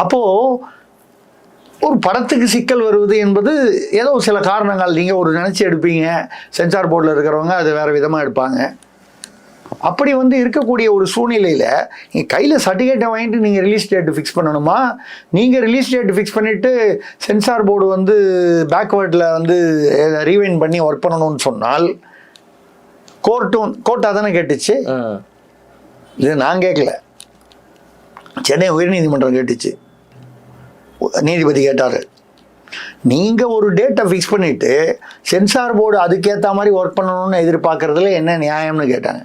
அப்போது ஒரு படத்துக்கு சிக்கல் வருவது என்பது ஏதோ சில காரணங்கள், நீங்கள் ஒரு நினச்சி எடுப்பீங்க, சென்சார் போர்டில் இருக்கிறவங்க அது வேறு விதமாக எடுப்பாங்க. அப்படி வந்து இருக்கக்கூடிய ஒரு சூழ்நிலையில் நீங்கள் கையில் சர்டிஃபிகேட்டை வாங்கிட்டு நீங்கள் ரிலீஸ் டேட்டு ஃபிக்ஸ் பண்ணணுமா? நீங்கள் ரிலீஸ் டேட்டு ஃபிக்ஸ் பண்ணிவிட்டு சென்சார் போர்டு வந்து பேக்வேர்டில் வந்து ரீவைண்ட் பண்ணி ஒர்க் பண்ணணும்னு சொன்னால் கோர்ட்டாக தானே கேட்டுச்சு. இது நான் கேட்கல, சென்னை உயர்நீதிமன்றம் கேட்டுச்சு. நீதிபதி கேட்டார், நீங்கள் ஒரு டேட்டை ஃபிக்ஸ் பண்ணிவிட்டு சென்சார் போர்டு அதுக்கேற்ற மாதிரி ஒர்க் பண்ணணும்னு எதிர்பார்க்கறதுல என்ன நியாயம்னு கேட்டாங்க.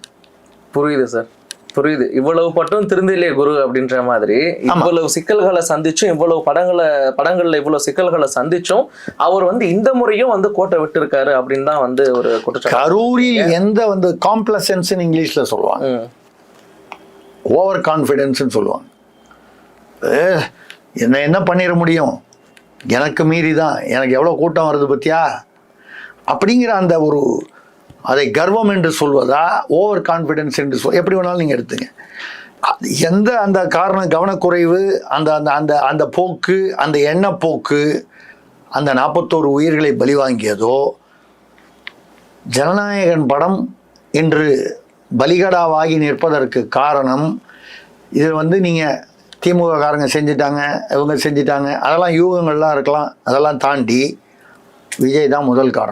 புரியுது சார், புரியுது. இவ்வளவு பட்டும் திருந்திலே குரு அப்படின்ற மாதிரி இவ்வளவு சிக்கல்களை சந்திச்சும், இவ்வளவு படங்கள்ல இவ்வளவு சிக்கல்களை சந்திச்சும் அவர் வந்து இந்த முறையும் வந்து கோட்டை விட்டு இருக்காரு அப்படின்னு தான் வந்து ஒரு குற்றச்சாட்டு. கரூரில் எந்த வந்து காம்ப்ளசன்ஸ் இங்கிலீஷ்ல சொல்லுவாங்க, ஓவர் கான்ஃபிடென்ஸ்ன்னு சொல்லுவாங்க. என்ன பண்ணிட முடியும், எனக்கு மீறி தான், எனக்கு எவ்வளோ கூட்டம் வருது பத்தியா அப்படிங்கிற அந்த ஒரு, அதை கர்வம் என்று சொல்வதா ஓவர் கான்ஃபிடென்ஸ் என்று எப்படி வேணாலும் நீங்கள் எடுத்துங்க. எந்த அந்த காரணம், கவனக்குறைவு, அந்த அந்த அந்த அந்த போக்கு, அந்த எண்ணப்போக்கு அந்த 41 உயிர்களை பலி வாங்கியதோ, ஜனநாயகன் படம் என்று பலிகடாவாகி நிற்பதற்கு காரணம் இது வந்து நீங்கள் திமுக காரங்க செஞ்சிட்டாங்க, இவங்க செஞ்சிட்டாங்க, அதெல்லாம் யூகங்கள்லாம் இருக்கலாம். அதெல்லாம் தாண்டி விஜய் தான் முதல் காரணம்.